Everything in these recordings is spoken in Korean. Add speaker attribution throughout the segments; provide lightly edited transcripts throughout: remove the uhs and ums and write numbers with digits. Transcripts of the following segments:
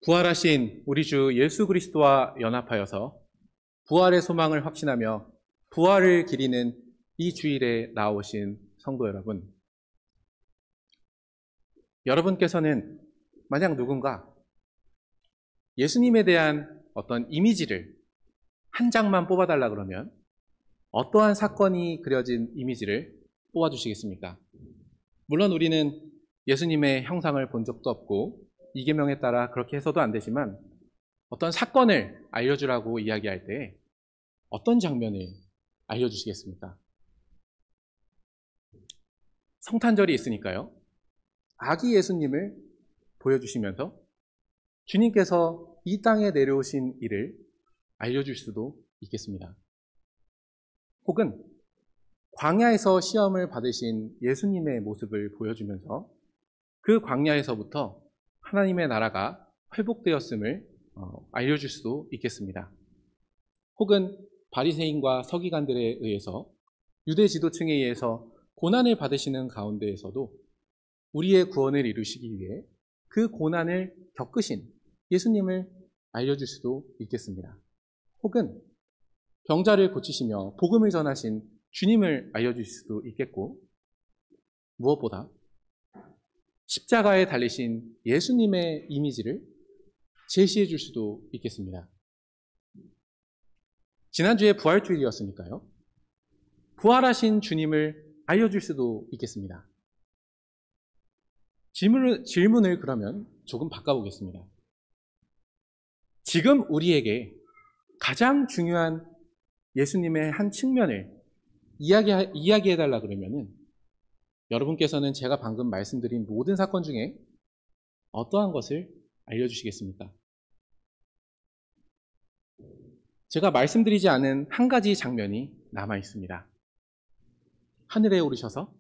Speaker 1: 부활하신 우리 주 예수 그리스도와 연합하여서 부활의 소망을 확신하며 부활을 기리는 이 주일에 나오신 성도 여러분, 여러분께서는 만약 누군가 예수님에 대한 어떤 이미지를 한 장만 뽑아달라 그러면 어떠한 사건이 그려진 이미지를 뽑아주시겠습니까? 물론 우리는 예수님의 형상을 본 적도 없고 이계명에 따라 그렇게 해서도 안 되지만 어떤 사건을 알려주라고 이야기할 때 어떤 장면을 알려주시겠습니까? 성탄절이 있으니까요. 아기 예수님을 보여주시면서 주님께서 이 땅에 내려오신 일을 알려줄 수도 있겠습니다. 혹은 광야에서 시험을 받으신 예수님의 모습을 보여주면서 그 광야에서부터 하나님의 나라가 회복되었음을 알려줄 수도 있겠습니다. 혹은 바리새인과 서기관들에 의해서 유대 지도층에 의해서 고난을 받으시는 가운데에서도 우리의 구원을 이루시기 위해 그 고난을 겪으신 예수님을 알려줄 수도 있겠습니다. 혹은 병자를 고치시며 복음을 전하신 주님을 알려줄 수도 있겠고, 무엇보다 십자가에 달리신 예수님의 이미지를 제시해 줄 수도 있겠습니다. 지난주에 부활주일이었으니까요. 부활하신 주님을 알려줄 수도 있겠습니다. 질문을 그러면 조금 바꿔보겠습니다. 지금 우리에게 가장 중요한 예수님의 한 측면을 이야기해달라 그러면은 여러분께서는 제가 방금 말씀드린 모든 사건 중에 어떠한 것을 알려주시겠습니까? 제가 말씀드리지 않은 한 가지 장면이 남아 있습니다. 하늘에 오르셔서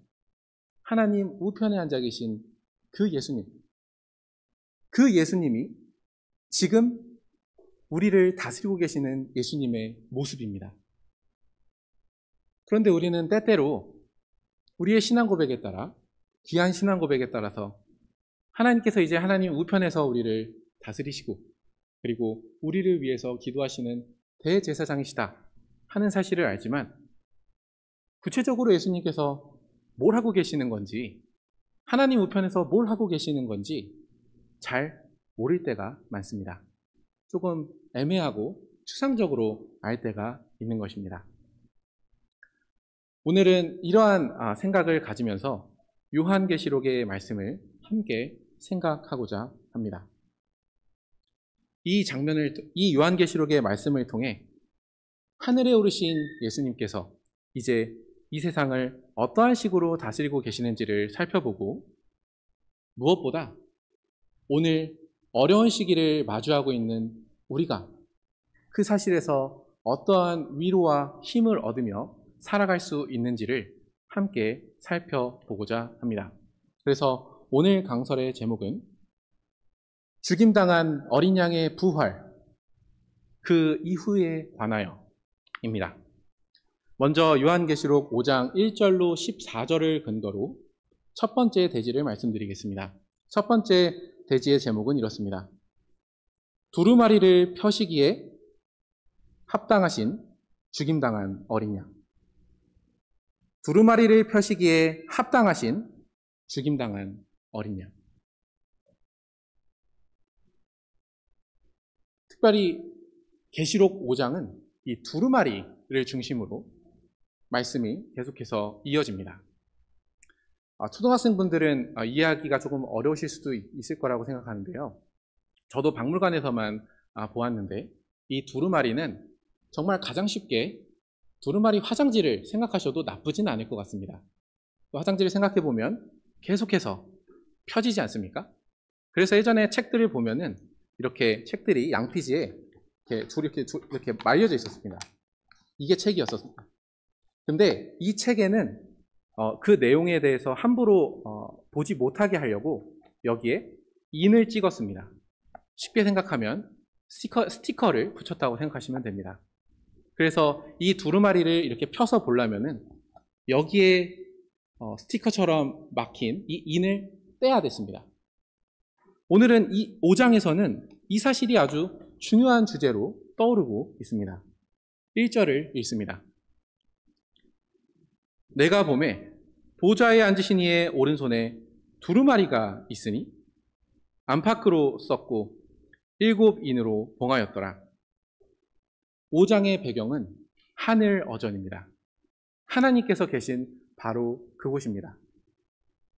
Speaker 1: 하나님 우편에 앉아 계신 그 예수님. 그 예수님이 지금 우리를 다스리고 계시는 예수님의 모습입니다. 그런데 우리는 때때로 우리의 신앙 고백에 따라, 귀한 신앙 고백에 따라서 하나님께서 이제 하나님 우편에서 우리를 다스리시고 그리고 우리를 위해서 기도하시는 대제사장이시다 하는 사실을 알지만 구체적으로 예수님께서 뭘 하고 계시는 건지, 하나님 우편에서 뭘 하고 계시는 건지 잘 모를 때가 많습니다. 조금 애매하고 추상적으로 알 때가 있는 것입니다. 오늘은 이러한 생각을 가지면서 요한계시록의 말씀을 함께 생각하고자 합니다. 이 요한계시록의 말씀을 통해 하늘에 오르신 예수님께서 이제 이 세상을 어떠한 식으로 다스리고 계시는지를 살펴보고, 무엇보다 오늘 어려운 시기를 마주하고 있는 우리가 그 사실에서 어떠한 위로와 힘을 얻으며 살아갈 수 있는지를 함께 살펴보고자 합니다. 그래서 오늘 강설의 제목은 죽임당한 어린 양의 부활, 그 이후에 관하여입니다. 먼저 요한계시록 5장 1절로 14절을 근거로 첫 번째 대지를 말씀드리겠습니다. 첫 번째 대지의 제목은 이렇습니다. 두루마리를 펴시기에 합당하신 죽임당한 어린 양. 두루마리를 펴시기에 합당하신 죽임당한 어린 양. 특별히 계시록 5장은 이 두루마리를 중심으로 말씀이 계속해서 이어집니다. 초등학생분들은 이해하기가 조금 어려우실 수도 있을 거라고 생각하는데요. 저도 박물관에서만 보았는데 이 두루마리는 정말 가장 쉽게 두루마리 화장지를 생각하셔도 나쁘진 않을 것 같습니다. 화장지를 생각해보면 계속해서 펴지지 않습니까? 그래서 예전에 책들을 보면은 이렇게 책들이 양피지에 이렇게 말려져 있었습니다. 이게 책이었습니다. 근데 이 책에는 그 내용에 대해서 함부로 보지 못하게 하려고 여기에 인을 찍었습니다. 쉽게 생각하면 스티커를 붙였다고 생각하시면 됩니다. 그래서 이 두루마리를 이렇게 펴서 보려면은 여기에 스티커처럼 막힌 이 인을 떼야 됐습니다. 오늘은 이 5장에서는 이 사실이 아주 중요한 주제로 떠오르고 있습니다. 1절을 읽습니다. 내가 보매 보좌에 앉으신 이의 오른손에 두루마리가 있으니 안팎으로 썼고 7인으로 봉하였더라. 5장의 배경은 하늘 어전입니다. 하나님께서 계신 바로 그곳입니다.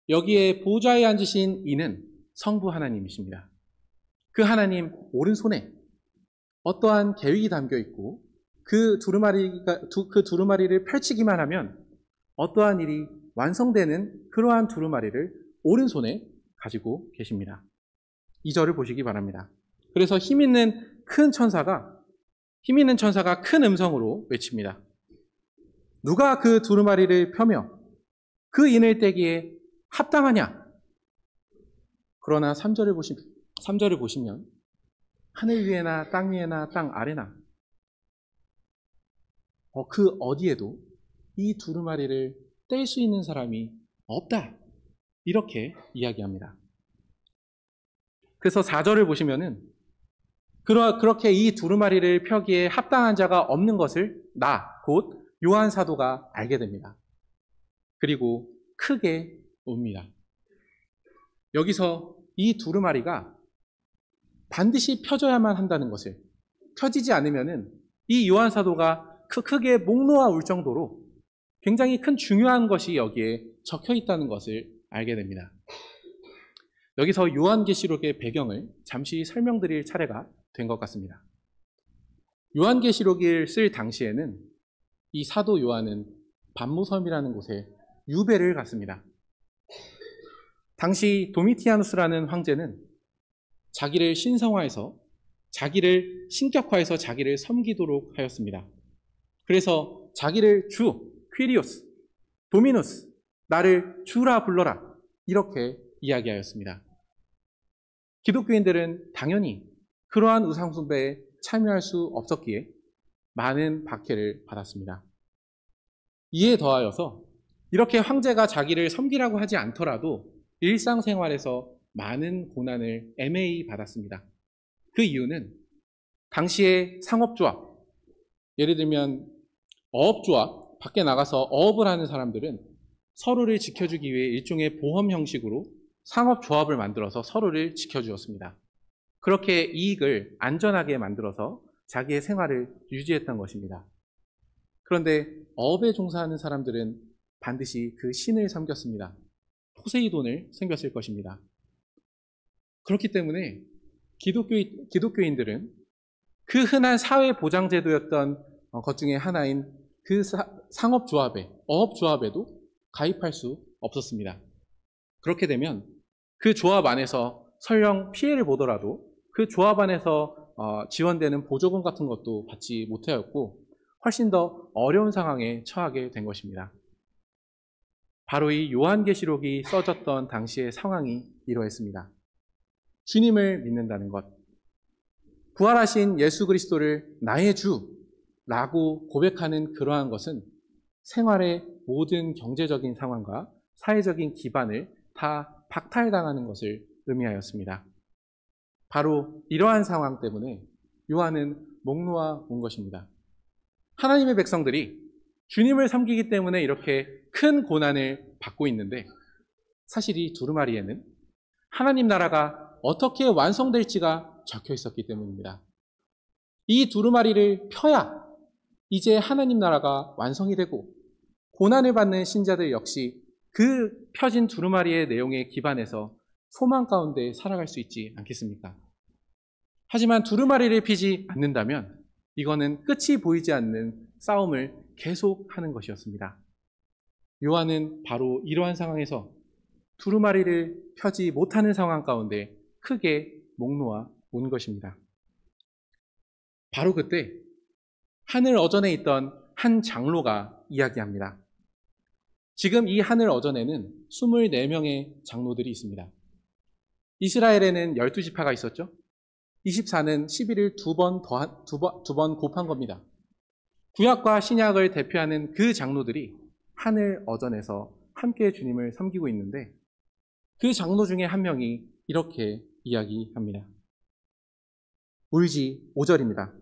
Speaker 1: 여기에 보좌에 앉으신 이는 성부 하나님이십니다. 그 하나님 오른손에 어떠한 계획이 담겨 있고 그 두루마리를 펼치기만 하면 어떠한 일이 완성되는 그러한 두루마리를 오른손에 가지고 계십니다. 2절을 보시기 바랍니다. 그래서 힘 있는 천사가 큰 음성으로 외칩니다. 누가 그 두루마리를 펴며 그 인을 떼기에 합당하냐? 그러나 3절을 보시면 하늘 위에나 땅 위에나 땅 아래나 그 어디에도 이 두루마리를 뗄 수 있는 사람이 없다. 이렇게 이야기합니다. 그래서 4절을 보시면은 그렇게 이 두루마리를 펴기에 합당한 자가 없는 것을 곧 요한 사도가 알게 됩니다. 그리고 크게 웁니다. 여기서 이 두루마리가 반드시 펴져야만 한다는 것을, 펴지지 않으면은 이 요한 사도가 크게 목 놓아 울 정도로 굉장히 큰 중요한 것이 여기에 적혀 있다는 것을 알게 됩니다. 여기서 요한계시록의 배경을 잠시 설명드릴 차례가 된 것 같습니다. 요한계시록을 쓸 당시에는 이 사도 요한은 반모섬이라는 곳에 유배를 갔습니다. 당시 도미티아누스라는 황제는 자기를 신격화해서 자기를 섬기도록 하였습니다. 그래서 자기를 주, 퀴리오스, 도미누스, 나를 주라 불러라 이렇게 이야기하였습니다. 기독교인들은 당연히 그러한 우상숭배에 참여할 수 없었기에 많은 박해를 받았습니다. 이에 더하여서 이렇게 황제가 자기를 섬기라고 하지 않더라도 일상생활에서 많은 고난을 애매히 받았습니다. 그 이유는 당시의 상업조합, 예를 들면 어업조합, 밖에 나가서 어업을 하는 사람들은 서로를 지켜주기 위해 일종의 보험 형식으로 상업조합을 만들어서 서로를 지켜주었습니다. 그렇게 이익을 안전하게 만들어서 자기의 생활을 유지했던 것입니다. 그런데 어업에 종사하는 사람들은 반드시 그 신을 섬겼습니다. 포세이돈을 섬겼을 것입니다. 그렇기 때문에 기독교인들은 그 흔한 사회보장제도였던 것 중에 하나인 그 상업조합에, 어업조합에도 가입할 수 없었습니다. 그렇게 되면 그 조합 안에서 설령 피해를 보더라도 그 조합 안에서 지원되는 보조금 같은 것도 받지 못하였고 훨씬 더 어려운 상황에 처하게 된 것입니다. 바로 이 요한계시록이 써졌던 당시의 상황이 이러했습니다. 주님을 믿는다는 것, 부활하신 예수 그리스도를 나의 주라고 고백하는 그러한 것은 생활의 모든 경제적인 상황과 사회적인 기반을 다 박탈당하는 것을 의미하였습니다. 바로 이러한 상황 때문에 요한은 목 놓아 온 것입니다. 하나님의 백성들이 주님을 섬기기 때문에 이렇게 큰 고난을 받고 있는데 사실 이 두루마리에는 하나님 나라가 어떻게 완성될지가 적혀 있었기 때문입니다. 이 두루마리를 펴야 이제 하나님 나라가 완성이 되고 고난을 받는 신자들 역시 그 펴진 두루마리의 내용에 기반해서 소망 가운데 살아갈 수 있지 않겠습니까? 하지만 두루마리를 피지 않는다면 이거는 끝이 보이지 않는 싸움을 계속하는 것이었습니다. 요한은 바로 이러한 상황에서 두루마리를 펴지 못하는 상황 가운데 크게 목 놓아 온 것입니다. 바로 그때 하늘 어전에 있던 한 장로가 이야기합니다. 지금 이 하늘 어전에는 24명의 장로들이 있습니다. 이스라엘에는 12지파가 있었죠. 24는 11을 두 번 곱한 겁니다. 구약과 신약을 대표하는 그 장로들이 하늘 어전에서 함께 주님을 섬기고 있는데 그 장로 중에 한 명이 이렇게 이야기합니다. 5절입니다.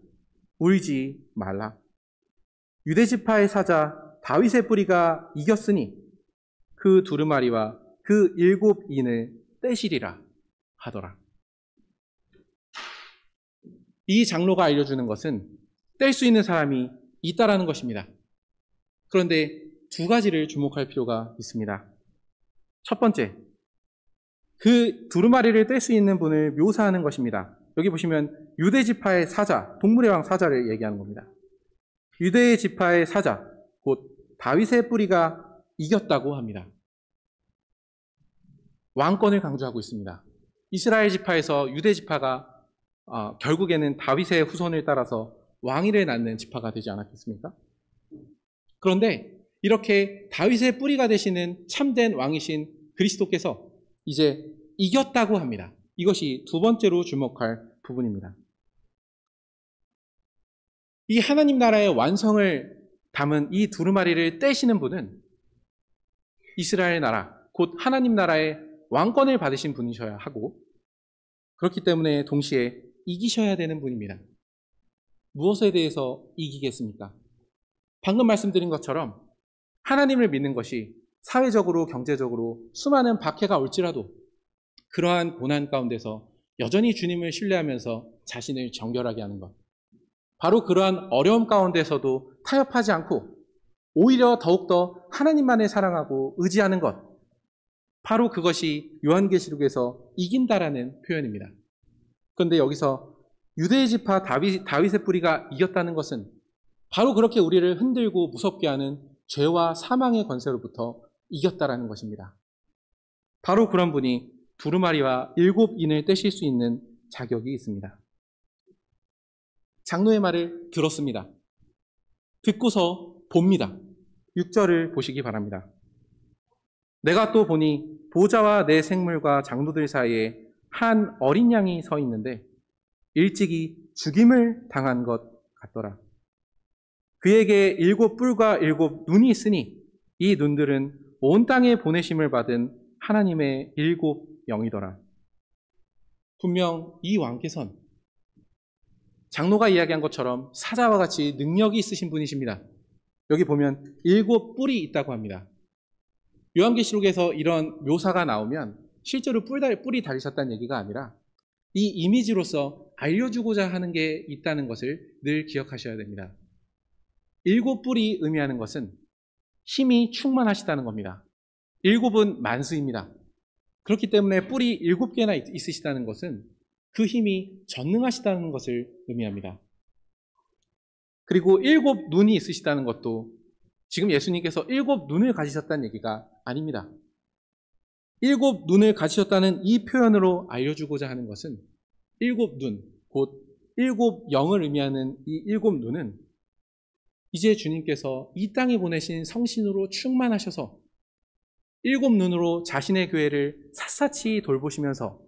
Speaker 1: 울지 말라. 유대지파의 사자 다윗의 뿌리가 이겼으니 그 두루마리와 그 7인을 떼시리라 하더라. 이 장로가 알려주는 것은 뗄 수 있는 사람이 있다라는 것입니다. 그런데 두 가지를 주목할 필요가 있습니다. 첫 번째, 그 두루마리를 뗄 수 있는 분을 묘사하는 것입니다. 여기 보시면 유대지파의 사자, 동물의 왕 사자를 얘기하는 겁니다. 유대의 지파의 사자, 곧 다윗의 뿌리가 이겼다고 합니다. 왕권을 강조하고 있습니다. 이스라엘 지파에서 유대 지파가 결국에는 다윗의 후손을 따라서 왕위를 낳는 지파가 되지 않았겠습니까? 그런데 이렇게 다윗의 뿌리가 되시는 참된 왕이신 그리스도께서 이제 이겼다고 합니다. 이것이 두 번째로 주목할 부분입니다. 이 하나님 나라의 완성을 담은 이 두루마리를 떼시는 분은 이스라엘 나라, 곧 하나님 나라의 왕권을 받으신 분이셔야 하고, 그렇기 때문에 동시에 이기셔야 되는 분입니다. 무엇에 대해서 이기겠습니까? 방금 말씀드린 것처럼 하나님을 믿는 것이 사회적으로, 경제적으로 수많은 박해가 올지라도 그러한 고난 가운데서 여전히 주님을 신뢰하면서 자신을 정결하게 하는 것, 바로 그러한 어려움 가운데서도 타협하지 않고 오히려 더욱더 하나님만을 사랑하고 의지하는 것, 바로 그것이 요한계시록에서 이긴다라는 표현입니다. 그런데 여기서 유대의 지파 다윗의 뿌리가 이겼다는 것은 바로 그렇게 우리를 흔들고 무섭게 하는 죄와 사망의 권세로부터 이겼다라는 것입니다. 바로 그런 분이 두루마리와 7인을 떼실 수 있는 자격이 있습니다. 장로의 말을 들었습니다. 듣고서 봅니다. 6절을 보시기 바랍니다. 내가 또 보니 보좌와 내 생물과 장로들 사이에 한 어린 양이 서 있는데 일찍이 죽임을 당한 것 같더라. 그에게 7뿔과 7눈이 있으니 이 눈들은 온 땅에 보내심을 받은 하나님의 7영이더라. 분명 이 왕께서는 장로가 이야기한 것처럼 사자와 같이 능력이 있으신 분이십니다. 여기 보면 7뿔이 있다고 합니다. 요한계시록에서 이런 묘사가 나오면 실제로 뿔이 달리셨다는 얘기가 아니라 이 이미지로서 알려주고자 하는 게 있다는 것을 늘 기억하셔야 됩니다. 7뿔이 의미하는 것은 힘이 충만하시다는 겁니다. 7은 만수입니다. 그렇기 때문에 뿔이 7개나 있으시다는 것은 그 힘이 전능하시다는 것을 의미합니다. 그리고 7눈이 있으시다는 것도 지금 예수님께서 7눈을 가지셨다는 얘기가 아닙니다. 7눈을 가지셨다는 이 표현으로 알려주고자 하는 것은 7눈, 곧 7영을 의미하는 이 7눈은 이제 주님께서 이 땅에 보내신 성신으로 충만하셔서 7눈으로 자신의 교회를 샅샅이 돌보시면서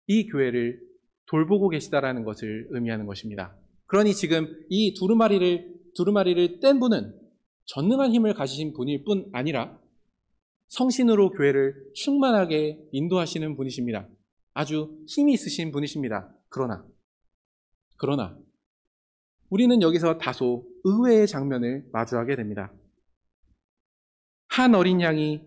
Speaker 1: 이 교회를 돌보고 계시다라는 것을 의미하는 것입니다. 그러니 지금 이 두루마리를 뗀 분은 전능한 힘을 가지신 분일 뿐 아니라 성신으로 교회를 충만하게 인도하시는 분이십니다. 아주 힘이 있으신 분이십니다. 그러나 우리는 여기서 다소 의외의 장면을 마주하게 됩니다. 한 어린 양이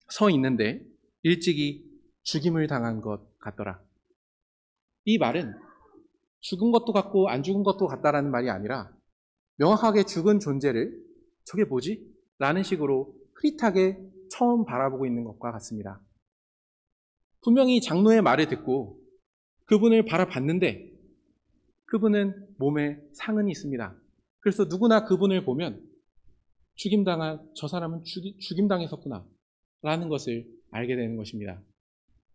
Speaker 1: 서 있는데 일찍이 죽임을 당한 것 같더라. 이 말은 죽은 것도 같고 안 죽은 것도 같다라는 말이 아니라 명확하게 죽은 존재를 저게 뭐지? 라는 식으로 흐릿하게 처음 바라보고 있는 것과 같습니다. 분명히 장로의 말을 듣고 그분을 바라봤는데 그분은 몸에 상흔이 있습니다. 그래서 누구나 그분을 보면 저 사람은 죽임당했었구나 라는 것을 알게 되는 것입니다.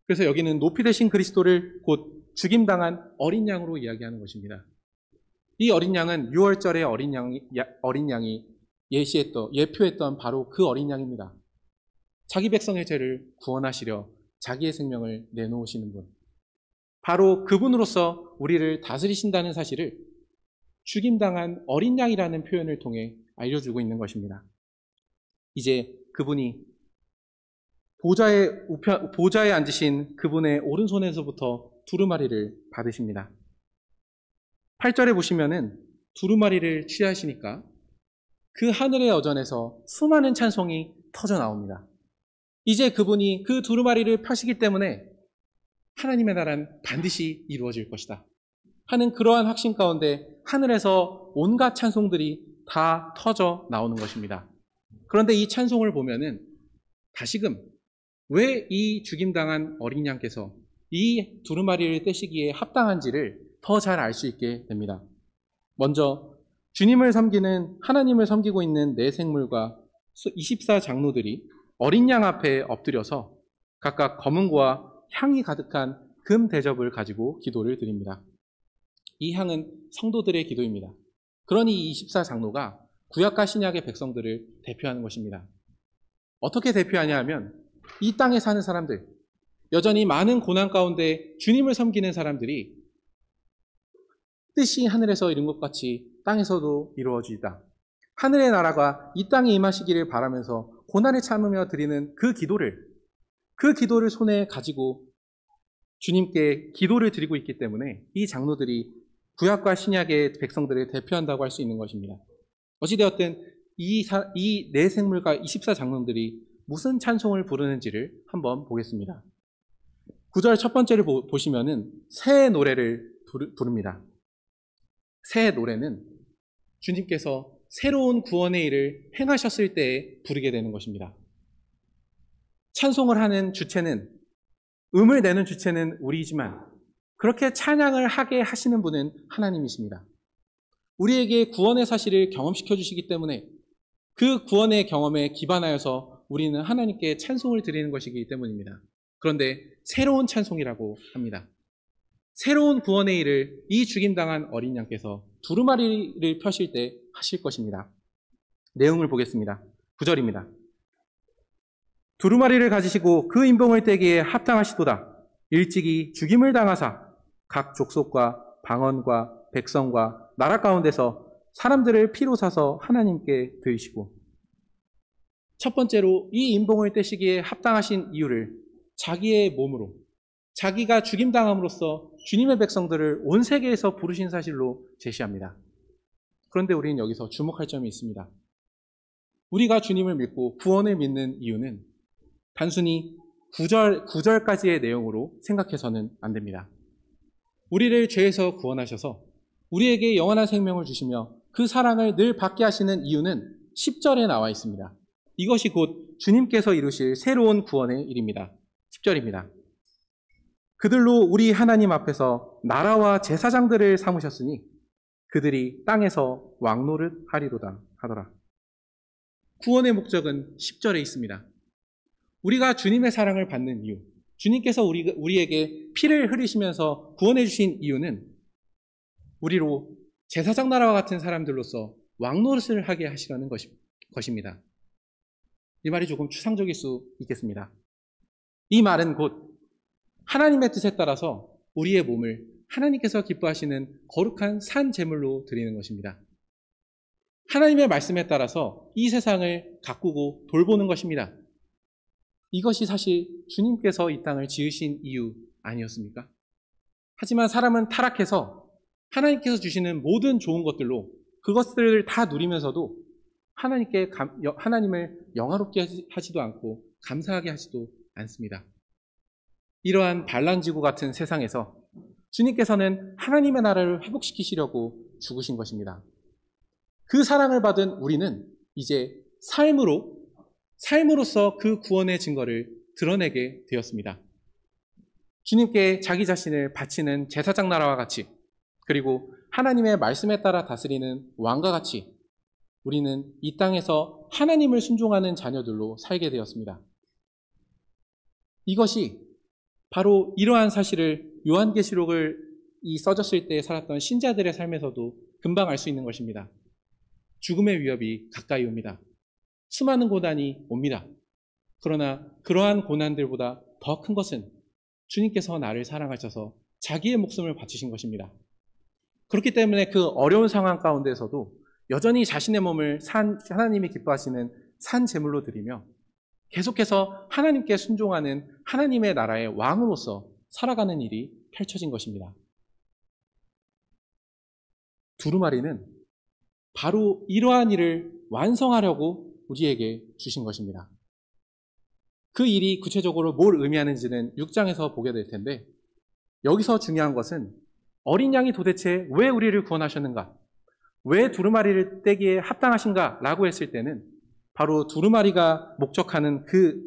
Speaker 1: 그래서 여기는 높이 되신 그리스도를 곧 죽임당한 어린 양으로 이야기하는 것입니다. 이 어린 양은 6월절의 어린 양이 예표했던 바로 그 어린 양입니다. 자기 백성의 죄를 구원하시려 자기의 생명을 내놓으시는 분. 바로 그분으로서 우리를 다스리신다는 사실을 죽임당한 어린 양이라는 표현을 통해 알려주고 있는 것입니다. 이제 그분이 보좌에 앉으신 그분의 오른손에서부터 두루마리를 받으십니다. 8절에 보시면은 두루마리를 취하시니까 그 하늘의 여전에서 수많은 찬송이 터져 나옵니다. 이제 그분이 그 두루마리를 펴시기 때문에 하나님의 나라는 반드시 이루어질 것이다 하는 그러한 확신 가운데 하늘에서 온갖 찬송들이 다 터져 나오는 것입니다. 그런데 이 찬송을 보면은 다시금 왜 이 죽임당한 어린 양께서 이 두루마리를 떼시기에 합당한지를 더 잘 알 수 있게 됩니다. 먼저 주님을 섬기는 하나님을 섬기고 있는 네 생물과 24장로들이 어린 양 앞에 엎드려서 각각 검은고와 향이 가득한 금 대접을 가지고 기도를 드립니다. 이 향은 성도들의 기도입니다. 그러니 이 24장로가 구약과 신약의 백성들을 대표하는 것입니다. 어떻게 대표하냐 하면 이 땅에 사는 사람들, 여전히 많은 고난 가운데 주님을 섬기는 사람들이 뜻이 하늘에서 이룬 것 같이 땅에서도 이루어지다. 하늘의 나라가 이 땅에 임하시기를 바라면서 고난을 참으며 드리는 그 기도를 손에 가지고 주님께 기도를 드리고 있기 때문에 이 장로들이 구약과 신약의 백성들을 대표한다고 할 수 있는 것입니다. 어찌되었든 이 네 생물과 24장로들이 무슨 찬송을 부르는지를 한번 보겠습니다. 9절 첫 번째를 보시면은 새의 노래를 부릅니다. 새의 노래는 주님께서 새로운 구원의 일을 행하셨을 때에 부르게 되는 것입니다. 찬송을 하는 주체는, 음을 내는 주체는 우리이지만 그렇게 찬양을 하게 하시는 분은 하나님이십니다. 우리에게 구원의 사실을 경험시켜 주시기 때문에 그 구원의 경험에 기반하여서 우리는 하나님께 찬송을 드리는 것이기 때문입니다. 그런데 새로운 찬송이라고 합니다. 새로운 구원의 일을 이 죽임당한 어린 양께서 두루마리를 펴실 때 하실 것입니다. 내용을 보겠습니다. 9절입니다. 두루마리를 가지시고 그 인봉을 떼기에 합당하시도다. 일찍이 죽임을 당하사 각 족속과 방언과 백성과 나라 가운데서 사람들을 피로 사서 하나님께 드리시고, 첫 번째로 이 인봉을 떼시기에 합당하신 이유를 자기의 몸으로, 자기가 죽임당함으로써 주님의 백성들을 온 세계에서 부르신 사실로 제시합니다. 그런데 우리는 여기서 주목할 점이 있습니다. 우리가 주님을 믿고 구원을 믿는 이유는 단순히 9절까지의 내용으로 생각해서는 안 됩니다. 우리를 죄에서 구원하셔서 우리에게 영원한 생명을 주시며 그 사랑을 늘 받게 하시는 이유는 10절에 나와 있습니다. 이것이 곧 주님께서 이루실 새로운 구원의 일입니다. 10절입니다. 그들로 우리 하나님 앞에서 나라와 제사장들을 삼으셨으니 그들이 땅에서 왕노릇 하리로다 하더라. 구원의 목적은 10절에 있습니다. 우리가 주님의 사랑을 받는 이유, 주님께서 우리에게 피를 흘리시면서 구원해 주신 이유는 우리로 제사장 나라와 같은 사람들로서 왕노릇을 하게 하시려는 것입니다. 이 말이 조금 추상적일 수 있겠습니다. 이 말은 곧 하나님의 뜻에 따라서 우리의 몸을 하나님께서 기뻐하시는 거룩한 산 제물로 드리는 것입니다. 하나님의 말씀에 따라서 이 세상을 가꾸고 돌보는 것입니다. 이것이 사실 주님께서 이 땅을 지으신 이유 아니었습니까? 하지만 사람은 타락해서 하나님께서 주시는 모든 좋은 것들로 그것들을 다 누리면서도 하나님을 영화롭게 하지도 않고 감사하게 하지도 않습니다. 이러한 반란지구 같은 세상에서 주님께서는 하나님의 나라를 회복시키시려고 죽으신 것입니다. 그 사랑을 받은 우리는 이제 삶으로서 그 구원의 증거를 드러내게 되었습니다. 주님께 자기 자신을 바치는 제사장 나라와 같이, 그리고 하나님의 말씀에 따라 다스리는 왕과 같이 우리는 이 땅에서 하나님을 순종하는 자녀들로 살게 되었습니다. 이것이 바로 이러한 사실을 요한계시록을 써졌을 때 살았던 신자들의 삶에서도 금방 알 수 있는 것입니다. 죽음의 위협이 가까이 옵니다. 수많은 고난이 옵니다. 그러나 그러한 고난들보다 더 큰 것은 주님께서 나를 사랑하셔서 자기의 목숨을 바치신 것입니다. 그렇기 때문에 그 어려운 상황 가운데서도 여전히 자신의 몸을 하나님이 기뻐하시는 산 제물로 드리며 계속해서 하나님께 순종하는 하나님의 나라의 왕으로서 살아가는 일이 펼쳐진 것입니다. 두루마리는 바로 이러한 일을 완성하려고 우리에게 주신 것입니다. 그 일이 구체적으로 뭘 의미하는지는 6장에서 보게 될 텐데, 여기서 중요한 것은 어린 양이 도대체 왜 우리를 구원하셨는가, 왜 두루마리를 떼기에 합당하신가 라고 했을 때는 바로 두루마리가 목적하는 그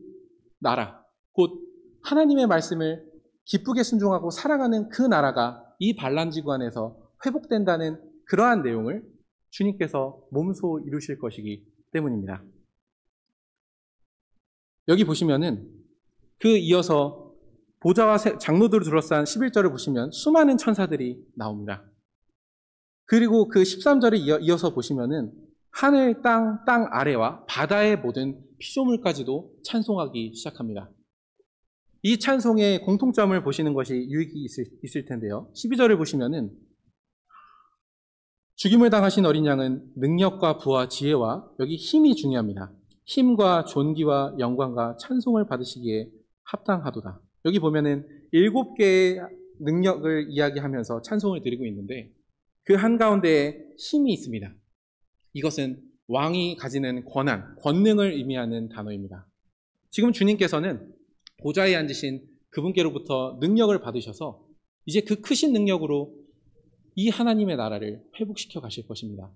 Speaker 1: 나라, 곧 하나님의 말씀을 기쁘게 순종하고 살아가는 그 나라가 이 반란지구 안에서 회복된다는 그러한 내용을 주님께서 몸소 이루실 것이기 때문입니다. 여기 보시면은 그 이어서 보좌와 장로들을 둘러싼 11절을 보시면 수많은 천사들이 나옵니다. 그리고 그 13절을 이어서 보시면은 하늘, 땅 아래와 바다의 모든 피조물까지도 찬송하기 시작합니다. 이 찬송의 공통점을 보시는 것이 유익이 있을 텐데요. 12절을 보시면은 죽임을 당하신 어린 양은 능력과 부와 지혜와, 여기 힘이 중요합니다. 힘과 존귀와 영광과 찬송을 받으시기에 합당하도다. 여기 보면은 7개의 능력을 이야기하면서 찬송을 드리고 있는데 그 한가운데에 힘이 있습니다. 이것은 왕이 가지는 권한, 권능을 의미하는 단어입니다. 지금 주님께서는 보좌에 앉으신 그분께로부터 능력을 받으셔서 이제 그 크신 능력으로 이 하나님의 나라를 회복시켜 가실 것입니다.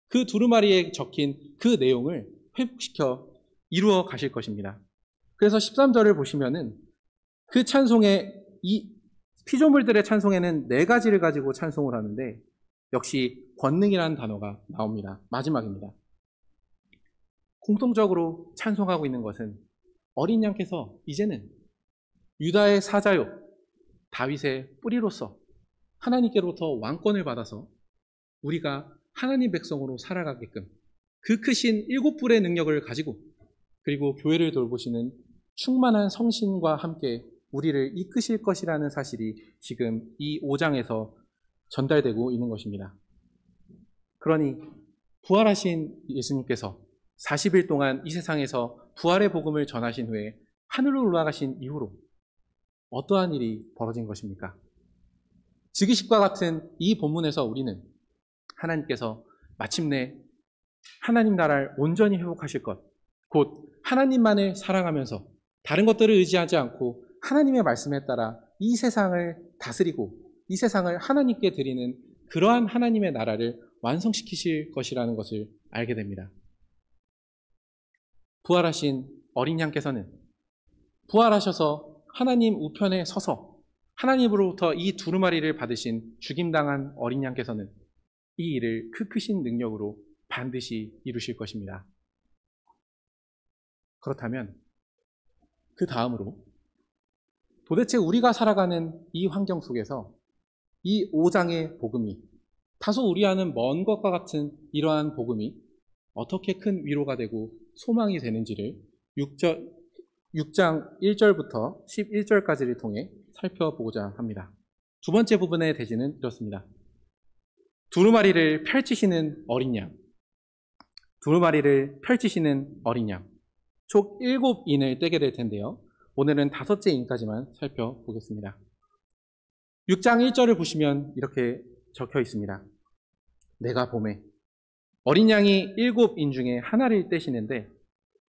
Speaker 1: 그 두루마리에 적힌 그 내용을 회복시켜 이루어 가실 것입니다. 그래서 13절을 보시면은 그 찬송에, 이 피조물들의 찬송에는 4가지를 가지고 찬송을 하는데 역시 권능이라는 단어가 나옵니다. 마지막입니다. 공통적으로 찬송하고 있는 것은 어린 양께서 이제는 유다의 사자요, 다윗의 뿌리로서 하나님께로부터 왕권을 받아서 우리가 하나님 백성으로 살아가게끔 그 크신 7불의 능력을 가지고, 그리고 교회를 돌보시는 충만한 성신과 함께 우리를 이끄실 것이라는 사실이 지금 이 5장에서 전달되고 있는 것입니다. 그러니 부활하신 예수님께서 40일 동안 이 세상에서 부활의 복음을 전하신 후에 하늘로 올라가신 이후로 어떠한 일이 벌어진 것입니까? 즉위식과 같은 이 본문에서 우리는 하나님께서 마침내 하나님 나라를 온전히 회복하실 것, 곧 하나님만을 사랑하면서 다른 것들을 의지하지 않고 하나님의 말씀에 따라 이 세상을 다스리고 이 세상을 하나님께 드리는 그러한 하나님의 나라를 완성시키실 것이라는 것을 알게 됩니다. 부활하신 어린 양께서는 부활하셔서 하나님 우편에 서서 하나님으로부터 이 두루마리를 받으신 죽임당한 어린 양께서는 이 일을 그 크신 능력으로 반드시 이루실 것입니다. 그렇다면 그 다음으로 도대체 우리가 살아가는 이 환경 속에서 이 5장의 복음이, 다소 우리와는 먼 것과 같은 이러한 복음이 어떻게 큰 위로가 되고 소망이 되는지를 6장 1절부터 11절까지를 통해 살펴보고자 합니다. 두 번째 부분의 대지는 이렇습니다. 두루마리를 펼치시는 어린 양. 두루마리를 펼치시는 어린 양. 총 7인을 떼게 될 텐데요. 오늘은 5째 인까지만 살펴보겠습니다. 6장 1절을 보시면 이렇게 적혀 있습니다. 내가 보매 어린 양이 7인 중에 하나를 떼시는데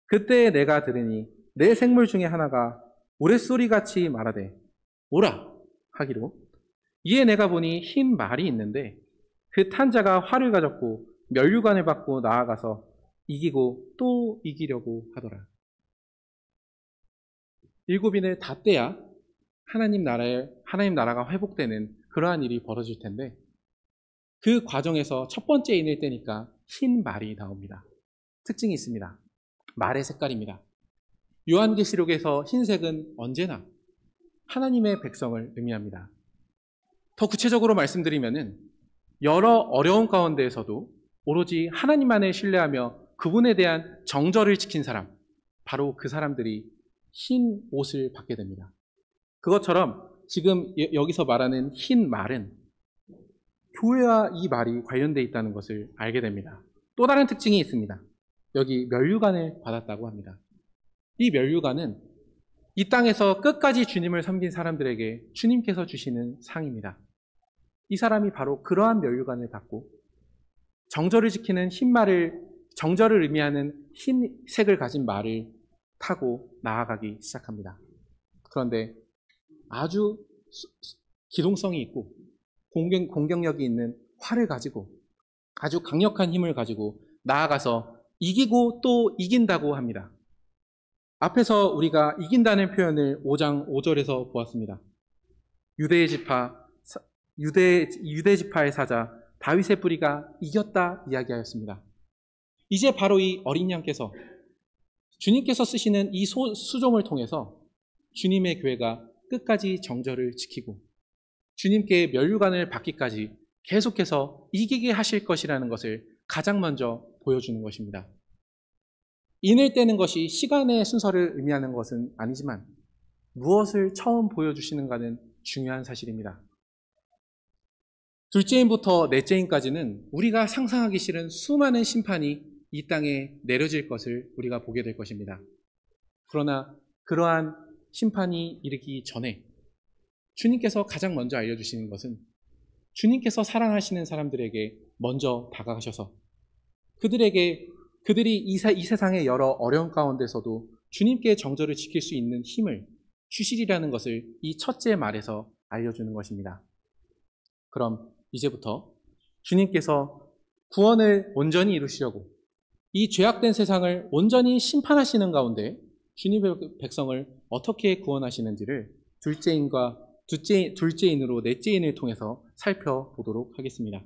Speaker 1: 그때 내가 들으니 내 생물 중에 하나가 우레소리같이 말하되 오라 하기로, 이에 내가 보니 흰 말이 있는데 그 탄 자가 활을 가졌고 면류관을 받고 나아가서 이기고 또 이기려고 하더라. 7인을 다 떼야 하나님 나라가 회복되는 그러한 일이 벌어질 텐데 그 과정에서 첫 번째 인을 떼니까 흰 말이 나옵니다. 특징이 있습니다. 말의 색깔입니다. 요한계시록에서 흰색은 언제나 하나님의 백성을 의미합니다. 더 구체적으로 말씀드리면은 여러 어려운 가운데에서도 오로지 하나님만을 신뢰하며 그분에 대한 정절을 지킨 사람, 바로 그 사람들이 흰 옷을 받게 됩니다. 그것처럼 지금 여기서 말하는 흰 말은 교회와 이 말이 관련되어 있다는 것을 알게 됩니다. 또 다른 특징이 있습니다. 여기 면류관을 받았다고 합니다. 이 면류관은 이 땅에서 끝까지 주님을 섬긴 사람들에게 주님께서 주시는 상입니다. 이 사람이 바로 그러한 면류관을 받고 정절을 지키는 정절을 의미하는 흰색을 가진 말을 타고 나아가기 시작합니다. 그런데 아주 기동성이 있고 공격력이 있는 활을 가지고 아주 강력한 힘을 가지고 나아가서 이기고 또 이긴다고 합니다. 앞에서 우리가 이긴다는 표현을 5장 5절에서 보았습니다. 유대 지파의 사자 다윗의 뿌리가 이겼다 이야기하였습니다. 이제 바로 이 어린 양께서 주님께서 쓰시는 이 수종을 통해서 주님의 교회가 끝까지 정절을 지키고 주님께 면류관을 받기까지 계속해서 이기게 하실 것이라는 것을 가장 먼저 보여주는 것입니다. 인을 떼는 것이 시간의 순서를 의미하는 것은 아니지만 무엇을 처음 보여주시는가는 중요한 사실입니다. 둘째인부터 넷째인까지는 우리가 상상하기 싫은 수많은 심판이 이 땅에 내려질 것을 우리가 보게 될 것입니다. 그러나 그러한 심판이 이르기 전에 주님께서 가장 먼저 알려주시는 것은 주님께서 사랑하시는 사람들에게 먼저 다가가셔서 그들이 이 세상의 여러 어려운 가운데서도 주님께 정절을 지킬 수 있는 힘을 주시리라는 것을 이 첫째 말에서 알려주는 것입니다. 그럼 이제부터 주님께서 구원을 온전히 이루시려고 이 죄악된 세상을 온전히 심판하시는 가운데 주님의 백성을 어떻게 구원하시는지를 둘째인으로 넷째인을 통해서 살펴보도록 하겠습니다.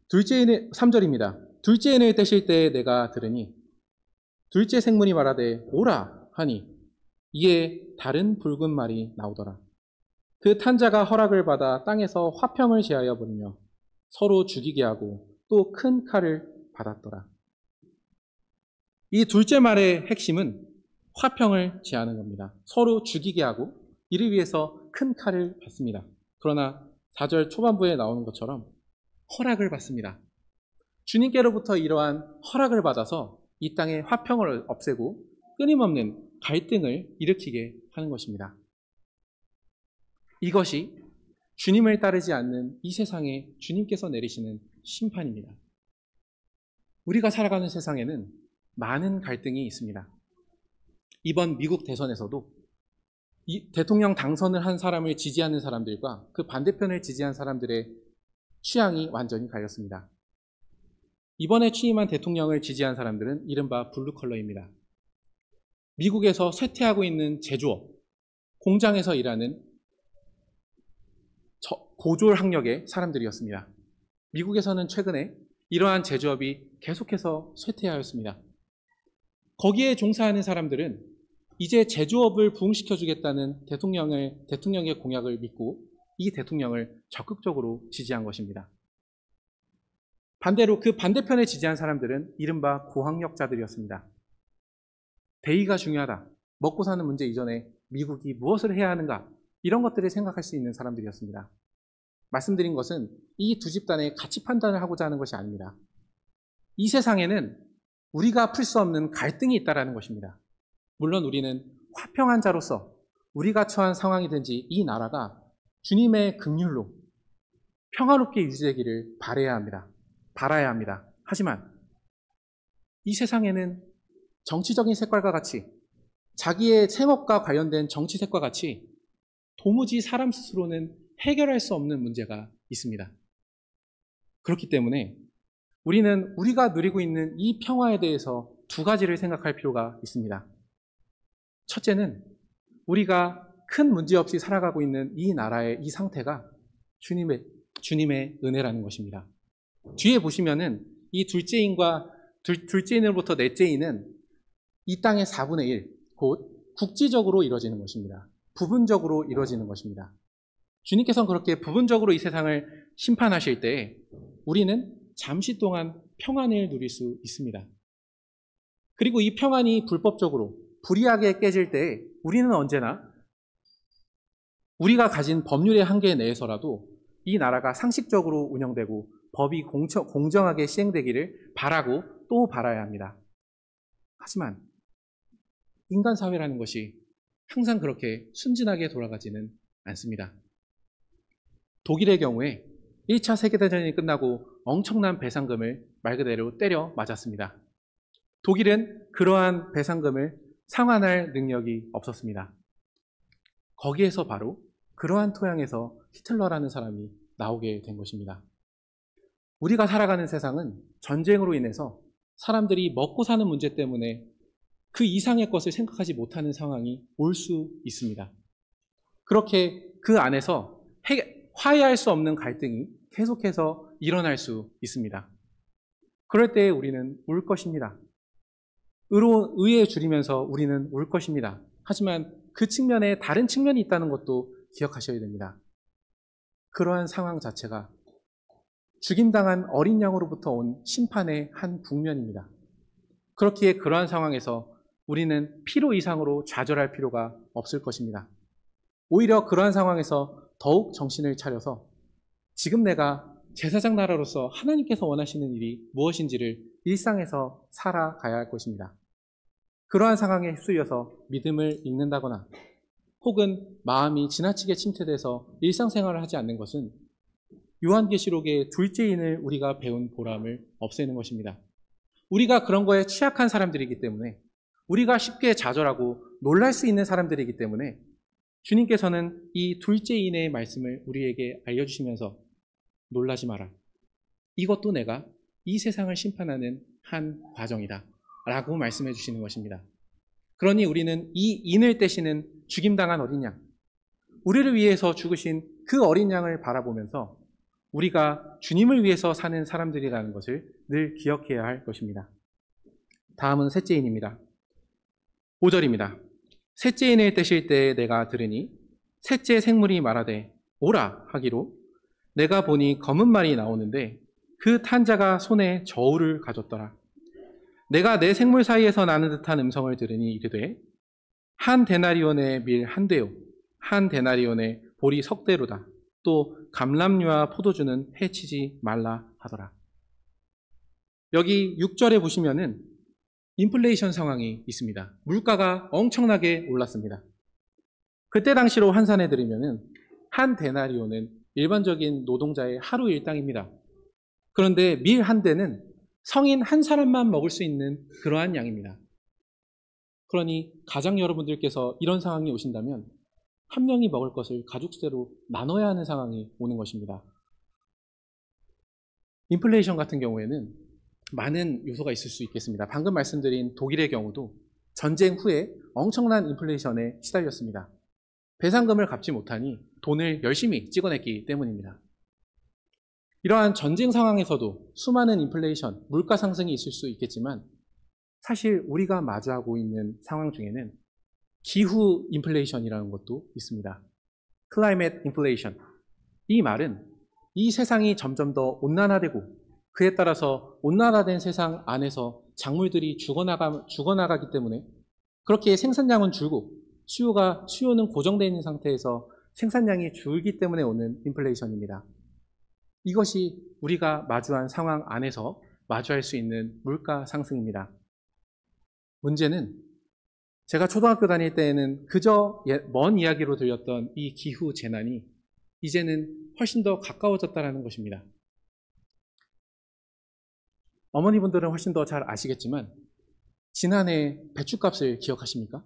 Speaker 1: 3절입니다. 둘째인을 떼실 때 내가 들으니 둘째 생문이 말하되 오라 하니 이에 다른 붉은 말이 나오더라. 그 탄자가 허락을 받아 땅에서 화평을 제하여 버리며 서로 죽이게 하고 또 큰 칼을 받았더라. 이 둘째 말의 핵심은 화평을 제하는 겁니다. 서로 죽이게 하고 이를 위해서 큰 칼을 받습니다. 그러나 4절 초반부에 나오는 것처럼 허락을 받습니다. 주님께로부터 이러한 허락을 받아서 이 땅의 화평을 없애고 끊임없는 갈등을 일으키게 하는 것입니다. 이것이 주님을 따르지 않는 이 세상에 주님께서 내리시는 심판입니다. 우리가 살아가는 세상에는 많은 갈등이 있습니다. 이번 미국 대선에서도 이 대통령 당선을 한 사람을 지지하는 사람들과 그 반대편을 지지한 사람들의 취향이 완전히 갈렸습니다. 이번에 취임한 대통령을 지지한 사람들은 이른바 블루컬러입니다. 미국에서 쇠퇴하고 있는 제조업, 공장에서 일하는 고졸 학력의 사람들이었습니다. 미국에서는 최근에 이러한 제조업이 계속해서 쇠퇴하였습니다. 거기에 종사하는 사람들은 이제 제조업을 부흥시켜주겠다는 대통령의 공약을 믿고 이 대통령을 적극적으로 지지한 것입니다. 반대로 그 반대편에 지지한 사람들은 이른바 고학력자들이었습니다. 대의가 중요하다. 먹고 사는 문제 이전에 미국이 무엇을 해야 하는가? 이런 것들을 생각할 수 있는 사람들이었습니다. 말씀드린 것은 이 두 집단의 가치 판단을 하고자 하는 것이 아닙니다. 이 세상에는 우리가 풀 수 없는 갈등이 있다는 것입니다. 물론 우리는 화평한 자로서 우리가 처한 상황이든지 이 나라가 주님의 긍휼로 평화롭게 유지되기를 바라야 합니다. 하지만 이 세상에는 정치적인 색깔과 같이 자기의 생업과 관련된 정치색과 같이 도무지 사람 스스로는 해결할 수 없는 문제가 있습니다. 그렇기 때문에 우리는 우리가 누리고 있는 이 평화에 대해서 두 가지를 생각할 필요가 있습니다. 첫째는 우리가 큰 문제 없이 살아가고 있는 이 나라의 이 상태가 주님의 은혜라는 것입니다. 뒤에 보시면은 이 둘째인으로부터 넷째인은 이 땅의 4분의 1, 곧 국지적으로 이루어지는 것입니다. 부분적으로 이루어지는 것입니다. 주님께서는 그렇게 부분적으로 이 세상을 심판하실 때 우리는 잠시 동안 평안을 누릴 수 있습니다. 그리고 이 평안이 불법적으로 불이하게 깨질 때 우리는 언제나 우리가 가진 법률의 한계 내에서라도 이 나라가 상식적으로 운영되고 법이 공정하게 시행되기를 바라고 또 바라야 합니다. 하지만 인간 사회라는 것이 항상 그렇게 순진하게 돌아가지는 않습니다. 독일의 경우에 1차 세계대전이 끝나고 엄청난 배상금을 말 그대로 때려 맞았습니다. 독일은 그러한 배상금을 상환할 능력이 없었습니다. 거기에서 바로 그러한 토양에서 히틀러라는 사람이 나오게 된 것입니다. 우리가 살아가는 세상은 전쟁으로 인해서 사람들이 먹고 사는 문제 때문에 그 이상의 것을 생각하지 못하는 상황이 올 수 있습니다. 그렇게 그 안에서 화해할 수 없는 갈등이 계속해서 일어날 수 있습니다. 그럴 때 우리는 울 것입니다. 의에 줄이면서 우리는 울 것입니다. 하지만 그 측면에 다른 측면이 있다는 것도 기억하셔야 됩니다. 그러한 상황 자체가 죽임당한 어린 양으로부터 온 심판의 한 국면입니다. 그렇기에 그러한 상황에서 우리는 필요 이상으로 좌절할 필요가 없을 것입니다. 오히려 그러한 상황에서 더욱 정신을 차려서 지금 내가 제사장 나라로서 하나님께서 원하시는 일이 무엇인지를 일상에서 살아가야 할 것입니다. 그러한 상황에 휩쓸려서 믿음을 잃는다거나 혹은 마음이 지나치게 침체돼서 일상생활을 하지 않는 것은 요한계시록의 둘째인을 우리가 배운 보람을 없애는 것입니다. 우리가 그런 거에 취약한 사람들이기 때문에, 우리가 쉽게 좌절하고 놀랄 수 있는 사람들이기 때문에 주님께서는 이 둘째인의 말씀을 우리에게 알려주시면서 놀라지 마라. 이것도 내가 이 세상을 심판하는 한 과정이다 라고 말씀해 주시는 것입니다. 그러니 우리는 이 인을 떼시는 죽임당한 어린 양, 우리를 위해서 죽으신 그 어린 양을 바라보면서 우리가 주님을 위해서 사는 사람들이라는 것을 늘 기억해야 할 것입니다. 다음은 셋째인입니다. 5절입니다. 셋째인을 떼실 때 내가 들으니 셋째 생물이 말하되 오라 하기로 내가 보니 검은 말이 나오는데 그 탄 자가 손에 저울을 가졌더라. 내가 내 생물 사이에서 나는 듯한 음성을 들으니 이르되 한 데나리온의 밀 한 대요 한 데나리온의 보리 석 대로다. 또 감람류와 포도주는 해치지 말라 하더라. 여기 6절에 보시면은 인플레이션 상황이 있습니다. 물가가 엄청나게 올랐습니다. 그때 당시로 환산해 드리면은 한 데나리온은 일반적인 노동자의 하루 일당입니다. 그런데 밀 한 대는 성인 한 사람만 먹을 수 있는 그러한 양입니다. 그러니 가장 여러분들께서 이런 상황이 오신다면 한 명이 먹을 것을 가족 수대로 나눠야 하는 상황이 오는 것입니다. 인플레이션 같은 경우에는 많은 요소가 있을 수 있겠습니다. 방금 말씀드린 독일의 경우도 전쟁 후에 엄청난 인플레이션에 시달렸습니다. 배상금을 갚지 못하니 돈을 열심히 찍어냈기 때문입니다. 이러한 전쟁 상황에서도 수많은 인플레이션, 물가 상승이 있을 수 있겠지만 사실 우리가 마주하고 있는 상황 중에는 기후 인플레이션이라는 것도 있습니다. 클라이밋 인플레이션. 이 말은 이 세상이 점점 더 온난화되고 그에 따라서 온난화된 세상 안에서 작물들이 죽어나가기 때문에 그렇게 생산량은 줄고 수요는 고정되어 있는 상태에서 생산량이 줄기 때문에 오는 인플레이션입니다. 이것이 우리가 마주한 상황 안에서 마주할 수 있는 물가 상승입니다. 문제는 제가 초등학교 다닐 때에는 그저 먼 이야기로 들렸던 이 기후 재난이 이제는 훨씬 더 가까워졌다는 것입니다. 어머니분들은 훨씬 더 잘 아시겠지만 지난해 배추값을 기억하십니까?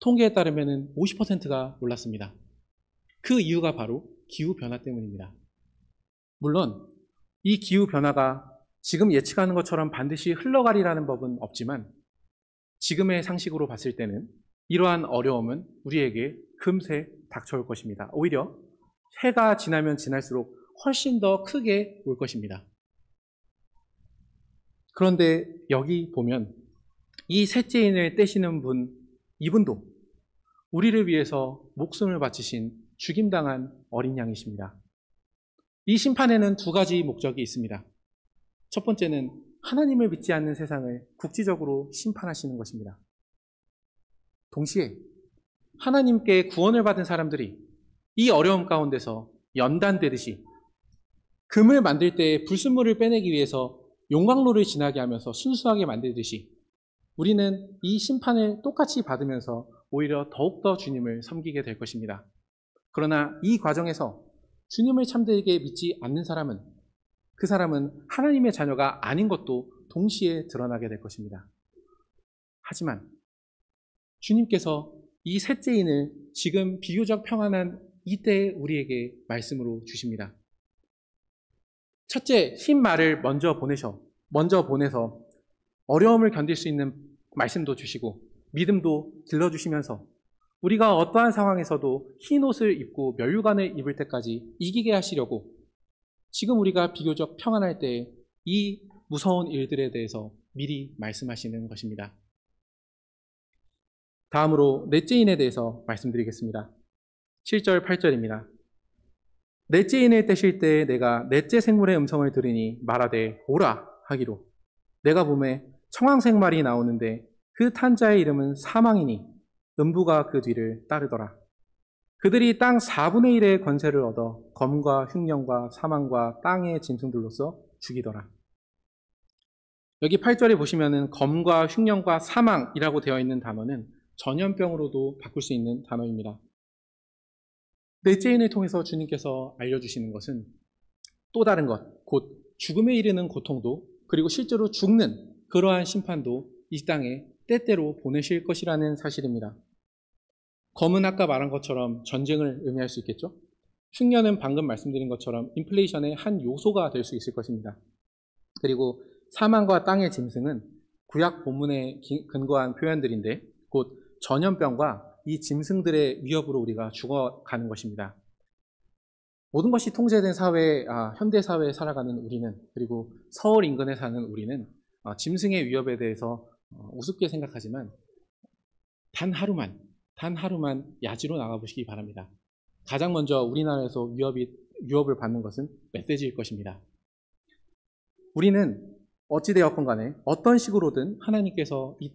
Speaker 1: 통계에 따르면 50%가 올랐습니다. 그 이유가 바로 기후변화 때문입니다. 물론 이 기후변화가 지금 예측하는 것처럼 반드시 흘러가리라는 법은 없지만 지금의 상식으로 봤을 때는 이러한 어려움은 우리에게 금세 닥쳐올 것입니다. 오히려 해가 지나면 지날수록 훨씬 더 크게 올 것입니다. 그런데 여기 보면 이 셋째인을 떼시는 분, 이분도 우리를 위해서 목숨을 바치신 죽임당한 어린 양이십니다. 이 심판에는 두 가지 목적이 있습니다. 첫 번째는 하나님을 믿지 않는 세상을 국지적으로 심판하시는 것입니다. 동시에 하나님께 구원을 받은 사람들이 이 어려움 가운데서 연단되듯이 금을 만들 때 불순물을 빼내기 위해서 용광로를 진하게 하면서 순수하게 만들듯이 우리는 이 심판을 똑같이 받으면서 오히려 더욱더 주님을 섬기게 될 것입니다. 그러나 이 과정에서 주님을 참되게 믿지 않는 사람은, 그 사람은 하나님의 자녀가 아닌 것도 동시에 드러나게 될 것입니다. 하지만 주님께서 이 셋째인을 지금 비교적 평안한 이때에 우리에게 말씀으로 주십니다. 첫째, 흰 말을 먼저 보내서 어려움을 견딜 수 있는 말씀도 주시고 믿음도 길러주시면서 우리가 어떠한 상황에서도 흰 옷을 입고 면류관을 입을 때까지 이기게 하시려고 지금 우리가 비교적 평안할 때에 이 무서운 일들에 대해서 미리 말씀하시는 것입니다. 다음으로 넷째인에 대해서 말씀드리겠습니다. 7절, 8절입니다. 넷째 인을 떼실 때에 내가 넷째 생물의 음성을 들으니 말하되 오라 하기로 내가 보매 청황색 말이 나오는데 그 탄 자의 이름은 사망이니 음부가 그 뒤를 따르더라. 그들이 땅 4분의 1의 권세를 얻어 검과 흉령과 사망과 땅의 짐승들로서 죽이더라. 여기 8절에 보시면은 검과 흉령과 사망이라고 되어 있는 단어는 전염병으로도 바꿀 수 있는 단어입니다. 넷째인을 통해서 주님께서 알려주시는 것은 또 다른 것, 곧 죽음에 이르는 고통도 그리고 실제로 죽는 그러한 심판도 이 땅에 때때로 보내실 것이라는 사실입니다. 검은 아까 말한 것처럼 전쟁을 의미할 수 있겠죠? 흉년은 방금 말씀드린 것처럼 인플레이션의 한 요소가 될 수 있을 것입니다. 그리고 사망과 땅의 짐승은 구약 본문에 근거한 표현들인데 곧 전염병과 이 짐승들의 위협으로 우리가 죽어가는 것입니다. 모든 것이 통제된 사회, 현대 사회에 살아가는 우리는, 그리고 서울 인근에 사는 우리는 짐승의 위협에 대해서 우습게 생각하지만 단 하루만 야지로 나가보시기 바랍니다. 가장 먼저 우리나라에서 위협을 받는 것은 멧돼지일 것입니다. 우리는 어찌되었건 간에 어떤 식으로든 하나님께서 이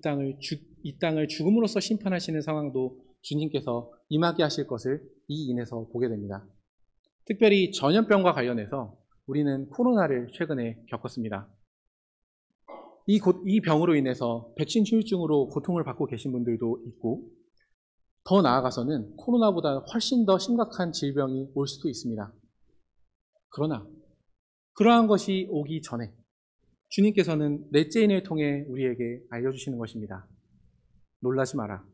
Speaker 1: 땅을 죽음으로써 심판하시는 상황도 주님께서 임하게 하실 것을 이 인에서 보게 됩니다. 특별히 전염병과 관련해서 우리는 코로나를 최근에 겪었습니다. 이 병으로 인해서 백신 후유증으로 고통을 받고 계신 분들도 있고 더 나아가서는 코로나보다 훨씬 더 심각한 질병이 올 수도 있습니다. 그러나 그러한 것이 오기 전에 주님께서는 넷째 인을 통해 우리에게 알려주시는 것입니다. 놀라지 마라.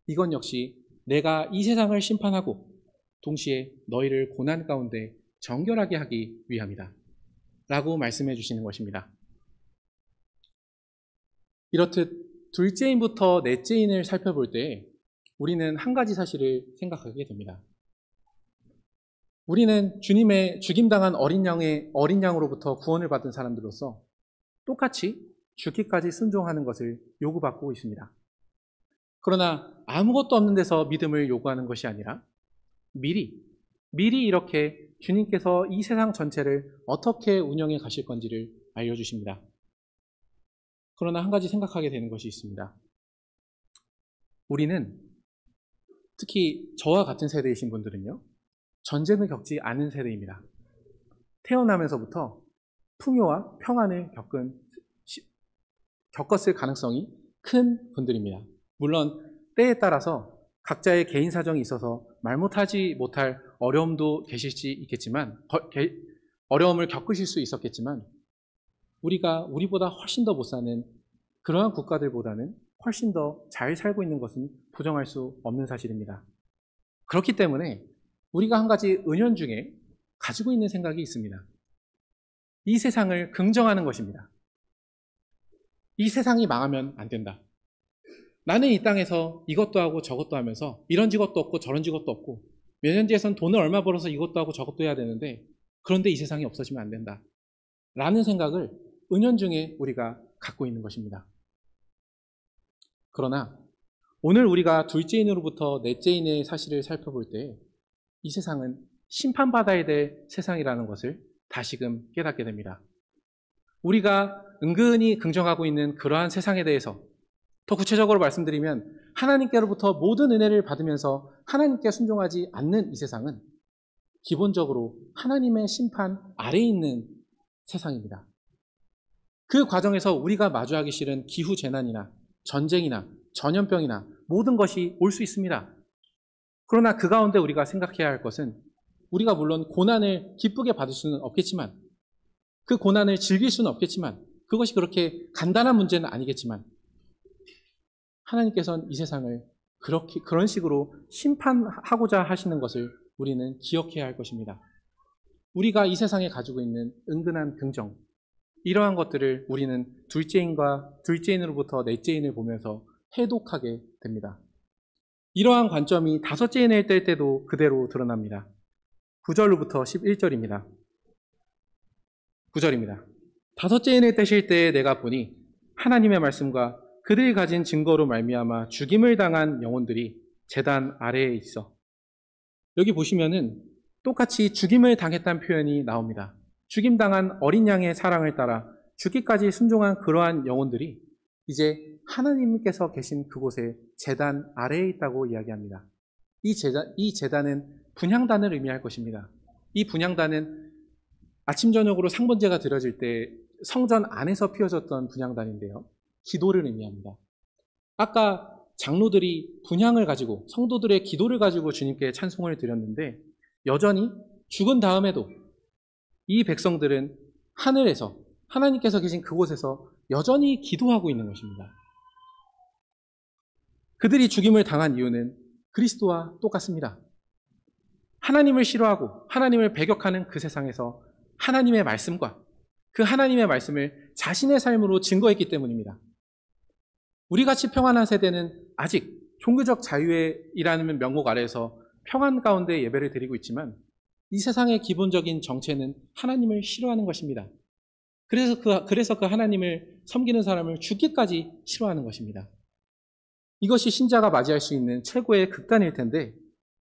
Speaker 1: 이건 역시 내가 이 세상을 심판하고 동시에 너희를 고난 가운데 정결하게 하기 위함이다. 라고 말씀해 주시는 것입니다. 이렇듯 둘째인부터 넷째인을 살펴볼 때 우리는 한 가지 사실을 생각하게 됩니다. 우리는 주님의 죽임당한 어린 양으로부터 구원을 받은 사람들로서 똑같이 죽기까지 순종하는 것을 요구받고 있습니다. 그러나 아무것도 없는 데서 믿음을 요구하는 것이 아니라 미리 이렇게 주님께서 이 세상 전체를 어떻게 운영해 가실 건지를 알려주십니다. 그러나 한 가지 생각하게 되는 것이 있습니다. 우리는 특히 저와 같은 세대이신 분들은요, 전쟁을 겪지 않은 세대입니다. 태어나면서부터 풍요와 평안을 겪었을 가능성이 큰 분들입니다. 물론 때에 따라서 각자의 개인 사정이 있어서 말 못할 어려움도 어려움을 겪으실 수 있었겠지만 우리보다 훨씬 더 못 사는 그러한 국가들보다는 훨씬 더 잘 살고 있는 것은 부정할 수 없는 사실입니다. 그렇기 때문에 우리가 한 가지 은연중에 가지고 있는 생각이 있습니다. 이 세상을 긍정하는 것입니다. 이 세상이 망하면 안 된다. 나는 이 땅에서 이것도 하고 저것도 하면서 이런 직업도 없고 저런 직업도 없고 몇 년 뒤에선 돈을 얼마 벌어서 이것도 하고 저것도 해야 되는데 그런데 이 세상이 없어지면 안 된다. 라는 생각을 은연중에 우리가 갖고 있는 것입니다. 그러나 오늘 우리가 둘째인으로부터 넷째인의 사실을 살펴볼 때 이 세상은 심판받아야 될 세상이라는 것을 다시금 깨닫게 됩니다. 우리가 은근히 긍정하고 있는 그러한 세상에 대해서 더 구체적으로 말씀드리면 하나님께로부터 모든 은혜를 받으면서 하나님께 순종하지 않는 이 세상은 기본적으로 하나님의 심판 아래에 있는 세상입니다. 그 과정에서 우리가 마주하기 싫은 기후재난이나 전쟁이나 전염병이나 모든 것이 올 수 있습니다. 그러나 그 가운데 우리가 생각해야 할 것은 우리가 물론 고난을 기쁘게 받을 수는 없겠지만 그 고난을 즐길 수는 없겠지만 그것이 그렇게 간단한 문제는 아니겠지만 하나님께서는 이 세상을 그런 식으로 심판하고자 하시는 것을 우리는 기억해야 할 것입니다. 우리가 이 세상에 가지고 있는 은근한 긍정, 이러한 것들을 우리는 둘째인으로부터 넷째인을 보면서 해독하게 됩니다. 이러한 관점이 다섯째인을 뗄 때도 그대로 드러납니다. 9절로부터 11절입니다. 9절입니다. 다섯째인을 떼실 때에 내가 보니 하나님의 말씀과 그들이 가진 증거로 말미암아 죽임을 당한 영혼들이 제단 아래에 있어. 여기 보시면은 똑같이 죽임을 당했다는 표현이 나옵니다. 죽임당한 어린 양의 사랑을 따라 죽기까지 순종한 그러한 영혼들이 이제 하나님께서 계신 그곳에 제단 아래에 있다고 이야기합니다. 이 제단은 분향단을 의미할 것입니다. 이 분향단은 아침 저녁으로 상번제가 드려질 때 성전 안에서 피워졌던 분향단인데요. 기도를 의미합니다. 아까 장로들이 분향을 가지고 성도들의 기도를 가지고 주님께 찬송을 드렸는데 여전히 죽은 다음에도 이 백성들은 하늘에서 하나님께서 계신 그곳에서 여전히 기도하고 있는 것입니다. 그들이 죽임을 당한 이유는 그리스도와 똑같습니다. 하나님을 싫어하고 하나님을 배격하는 그 세상에서 하나님의 말씀과 그 하나님의 말씀을 자신의 삶으로 증거했기 때문입니다. 우리같이 평안한 세대는 아직 종교적 자유이라는 명목 아래에서 평안 가운데 예배를 드리고 있지만 이 세상의 기본적인 정체는 하나님을 싫어하는 것입니다. 그래서 그 하나님을 섬기는 사람을 죽기까지 싫어하는 것입니다. 이것이 신자가 맞이할 수 있는 최고의 극단일 텐데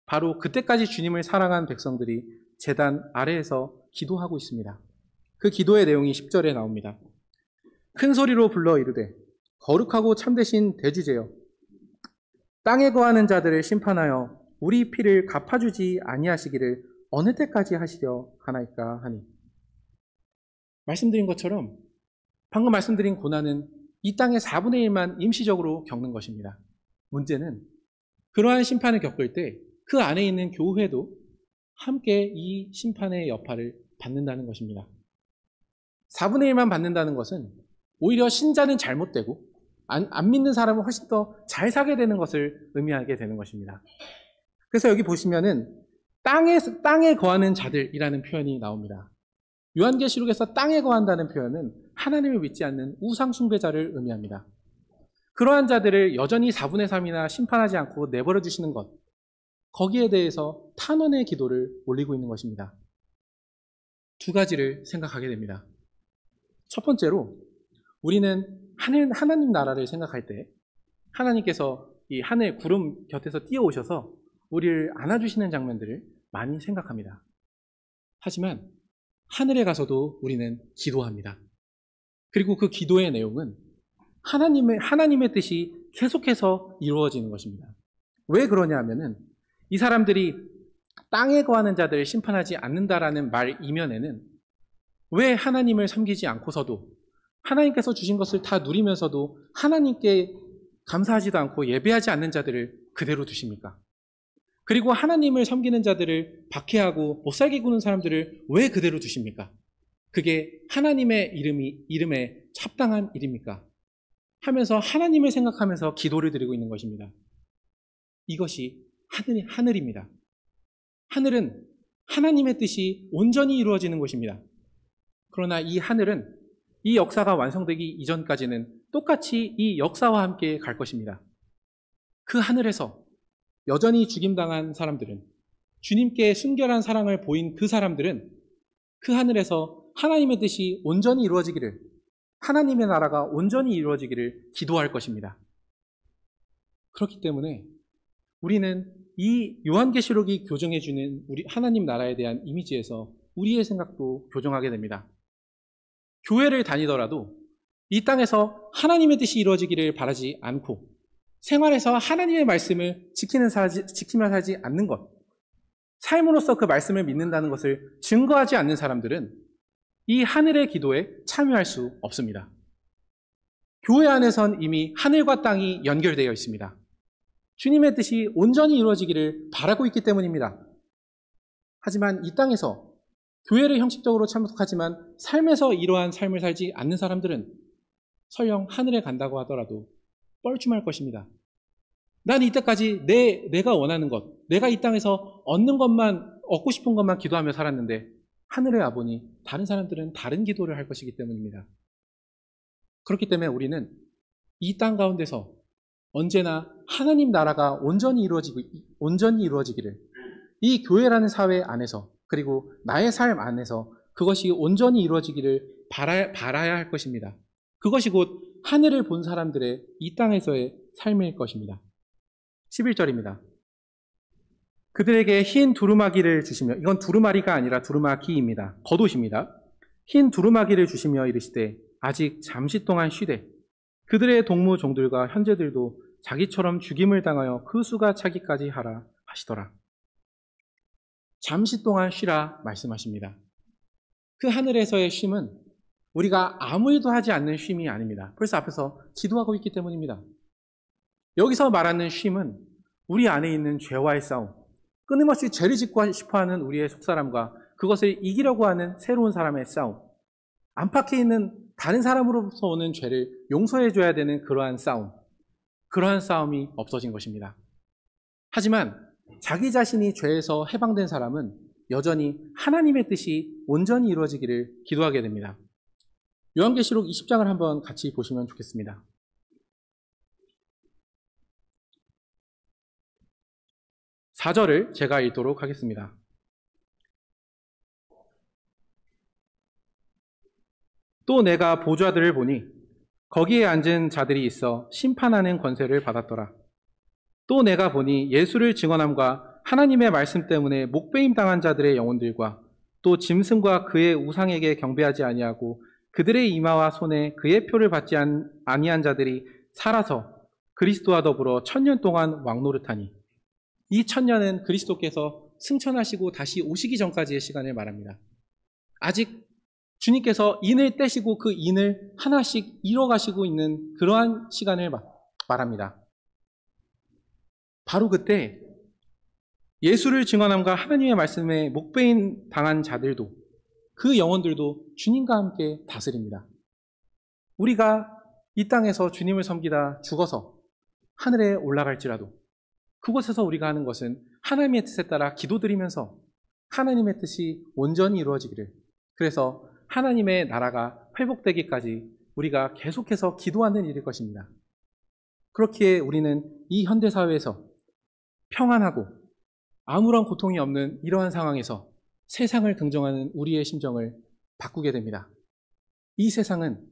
Speaker 1: 바로 그때까지 주님을 사랑한 백성들이 제단 아래에서 기도하고 있습니다. 그 기도의 내용이 10절에 나옵니다. 큰 소리로 불러 이르되 거룩하고 참되신 대주제여 땅에 거하는 자들을 심판하여 우리 피를 갚아주지 아니하시기를 어느 때까지 하시려 하나이까 하니. 말씀드린 것처럼 방금 말씀드린 고난은 이 땅의 4분의 1만 임시적으로 겪는 것입니다. 문제는 그러한 심판을 겪을 때 그 안에 있는 교회도 함께 이 심판의 여파를 받는다는 것입니다. 4분의 1만 받는다는 것은 오히려 신자는 잘못되고 안 믿는 사람은 훨씬 더 잘 살게 되는 것을 의미하게 되는 것입니다. 그래서 여기 보시면은 땅에 거하는 자들이라는 표현이 나옵니다. 요한계시록에서 땅에 거한다는 표현은 하나님을 믿지 않는 우상 숭배자를 의미합니다. 그러한 자들을 여전히 4분의 3이나 심판하지 않고 내버려 주시는 것, 거기에 대해서 탄원의 기도를 올리고 있는 것입니다. 두 가지를 생각하게 됩니다. 첫 번째로 우리는 하나님 나라를 생각할 때 하나님께서 이 하늘 구름 곁에서 뛰어오셔서 우리를 안아주시는 장면들을 많이 생각합니다. 하지만 하늘에 가서도 우리는 기도합니다. 그리고 그 기도의 내용은 하나님의 뜻이 계속해서 이루어지는 것입니다. 왜 그러냐 하면은 이 사람들이 땅에 거하는 자들을 심판하지 않는다라는 말 이면에는 왜 하나님을 섬기지 않고서도 하나님께서 주신 것을 다 누리면서도 하나님께 감사하지도 않고 예배하지 않는 자들을 그대로 두십니까? 그리고 하나님을 섬기는 자들을 박해하고 못살게 구는 사람들을 왜 그대로 두십니까? 그게 하나님의 이름에 합당한 일입니까? 하면서 하나님을 생각하면서 기도를 드리고 있는 것입니다. 이것이 하늘입니다. 하늘은 하나님의 뜻이 온전히 이루어지는 곳입니다. 그러나 이 하늘은 이 역사가 완성되기 이전까지는 똑같이 이 역사와 함께 갈 것입니다. 그 하늘에서 여전히 죽임당한 사람들은, 주님께 순결한 사랑을 보인 그 사람들은 그 하늘에서 하나님의 뜻이 온전히 이루어지기를, 하나님의 나라가 온전히 이루어지기를 기도할 것입니다. 그렇기 때문에 우리는 이 요한계시록이 교정해주는 우리 하나님 나라에 대한 이미지에서 우리의 생각도 교정하게 됩니다. 교회를 다니더라도 이 땅에서 하나님의 뜻이 이루어지기를 바라지 않고 생활에서 하나님의 말씀을 지키며 살지 않는 것, 삶으로서 그 말씀을 믿는다는 것을 증거하지 않는 사람들은 이 하늘의 기도에 참여할 수 없습니다. 교회 안에선 이미 하늘과 땅이 연결되어 있습니다. 주님의 뜻이 온전히 이루어지기를 바라고 있기 때문입니다. 하지만 이 땅에서 교회를 형식적으로 참석하지만 삶에서 이러한 삶을 살지 않는 사람들은 설령 하늘에 간다고 하더라도 뻘쭘할 것입니다. 난 이때까지 내가 원하는 것, 내가 이 땅에서 얻고 싶은 것만 기도하며 살았는데 하늘에 와보니 다른 사람들은 다른 기도를 할 것이기 때문입니다. 그렇기 때문에 우리는 이 땅 가운데서 언제나 하나님 나라가 온전히 이루어지기를 이 교회라는 사회 안에서 그리고 나의 삶 안에서 그것이 온전히 이루어지기를 바라야 할 것입니다. 그것이 곧 하늘을 본 사람들의 이 땅에서의 삶일 것입니다. 11절입니다. 그들에게 흰 두루마기를 주시며, 이건 두루마리가 아니라 두루마기입니다. 겉옷입니다. 흰 두루마기를 주시며 이르시되 아직 잠시 동안 쉬되 그들의 동무 종들과 현재들도 자기처럼 죽임을 당하여 그 수가 차기까지 하라 하시더라. 잠시 동안 쉬라 말씀하십니다. 그 하늘에서의 쉼은 우리가 아무 일도 하지 않는 쉼이 아닙니다. 벌써 앞에서 기도하고 있기 때문입니다. 여기서 말하는 쉼은 우리 안에 있는 죄와의 싸움, 끊임없이 죄를 짓고 싶어하는 우리의 속사람과 그것을 이기려고 하는 새로운 사람의 싸움, 안팎에 있는 다른 사람으로부터 오는 죄를 용서해줘야 되는 그러한 싸움이 없어진 것입니다. 하지만 자기 자신이 죄에서 해방된 사람은 여전히 하나님의 뜻이 온전히 이루어지기를 기도하게 됩니다. 요한계시록 20장을 한번 같이 보시면 좋겠습니다. 4절을 제가 읽도록 하겠습니다. 또 내가 보좌들을 보니 거기에 앉은 자들이 있어 심판하는 권세를 받았더라. 또 내가 보니 예수를 증언함과 하나님의 말씀 때문에 목배임 당한 자들의 영혼들과 또 짐승과 그의 우상에게 경배하지 아니하고 그들의 이마와 손에 그의 표를 받지 아니한 자들이 살아서 그리스도와 더불어 1000년 동안 왕노릇하니, 이 1000년은 그리스도께서 승천하시고 다시 오시기 전까지의 시간을 말합니다. 아직 주님께서 인을 떼시고 그 인을 하나씩 이뤄가시고 있는 그러한 시간을 말합니다. 바로 그때 예수를 증언함과 하나님의 말씀에 목배임 당한 자들도, 그 영혼들도 주님과 함께 다스립니다. 우리가 이 땅에서 주님을 섬기다 죽어서 하늘에 올라갈지라도 그곳에서 우리가 하는 것은 하나님의 뜻에 따라 기도드리면서 하나님의 뜻이 온전히 이루어지기를, 그래서 하나님의 나라가 회복되기까지 우리가 계속해서 기도하는 일일 것입니다. 그렇기에 우리는 이 현대사회에서 평안하고 아무런 고통이 없는 이러한 상황에서 세상을 긍정하는 우리의 심정을 바꾸게 됩니다. 이 세상은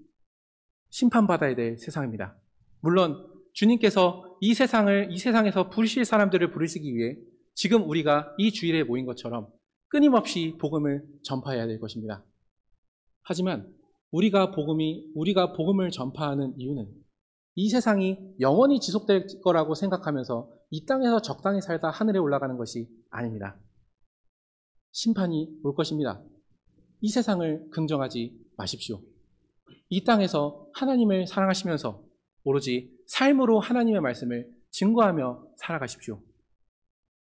Speaker 1: 심판받아야 될 세상입니다. 물론 주님께서 이 세상에서 부르실 사람들을 부르시기 위해 지금 우리가 이 주일에 모인 것처럼 끊임없이 복음을 전파해야 될 것입니다. 하지만 우리가 복음을 전파하는 이유는 이 세상이 영원히 지속될 거라고 생각하면서 이 땅에서 적당히 살다 하늘에 올라가는 것이 아닙니다. 심판이 올 것입니다. 이 세상을 긍정하지 마십시오. 이 땅에서 하나님을 사랑하시면서 오로지 삶으로 하나님의 말씀을 증거하며 살아가십시오.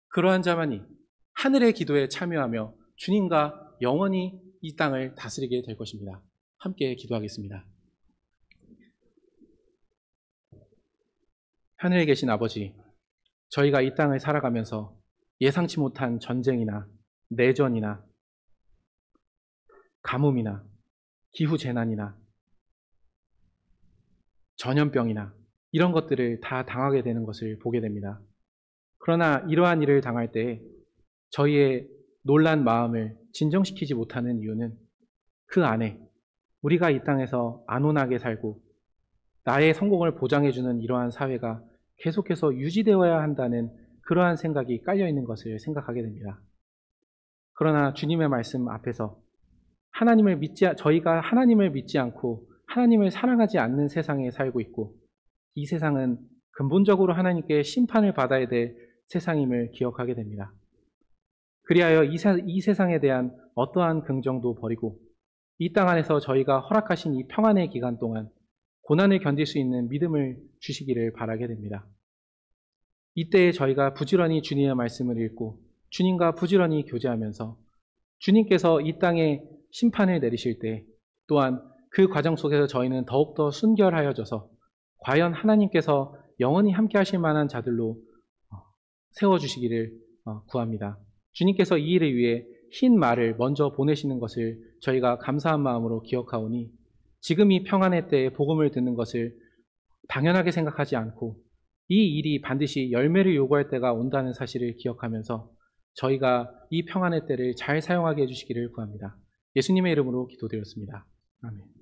Speaker 1: 그러한 자만이 하늘의 기도에 참여하며 주님과 영원히 이 땅을 다스리게 될 것입니다. 함께 기도하겠습니다. 하늘에 계신 아버지, 저희가 이 땅을 살아가면서 예상치 못한 전쟁이나 내전이나 가뭄이나 기후재난이나 전염병이나 이런 것들을 다 당하게 되는 것을 보게 됩니다. 그러나 이러한 일을 당할 때 저희의 놀란 마음을 진정시키지 못하는 이유는 그 안에 우리가 이 땅에서 안온하게 살고 나의 성공을 보장해주는 이러한 사회가 계속해서 유지되어야 한다는 그러한 생각이 깔려있는 것을 생각하게 됩니다. 그러나 주님의 말씀 앞에서 저희가 하나님을 믿지 않고 하나님을 사랑하지 않는 세상에 살고 있고, 이 세상은 근본적으로 하나님께 심판을 받아야 될 세상임을 기억하게 됩니다. 그리하여 이 세상에 대한 어떠한 긍정도 버리고 이 땅 안에서 저희가 허락하신 이 평안의 기간 동안 고난을 견딜 수 있는 믿음을 주시기를 바라게 됩니다. 이때에 저희가 부지런히 주님의 말씀을 읽고 주님과 부지런히 교제하면서 주님께서 이 땅에 심판을 내리실 때 또한 그 과정 속에서 저희는 더욱더 순결하여져서 과연 하나님께서 영원히 함께 하실 만한 자들로 세워주시기를 구합니다. 주님께서 이 일을 위해 흰 말을 먼저 보내시는 것을 저희가 감사한 마음으로 기억하오니 지금 이 평안의 때에 복음을 듣는 것을 당연하게 생각하지 않고 이 일이 반드시 열매를 요구할 때가 온다는 사실을 기억하면서 저희가 이 평안의 때를 잘 사용하게 해주시기를 구합니다. 예수님의 이름으로 기도드렸습니다. 아멘.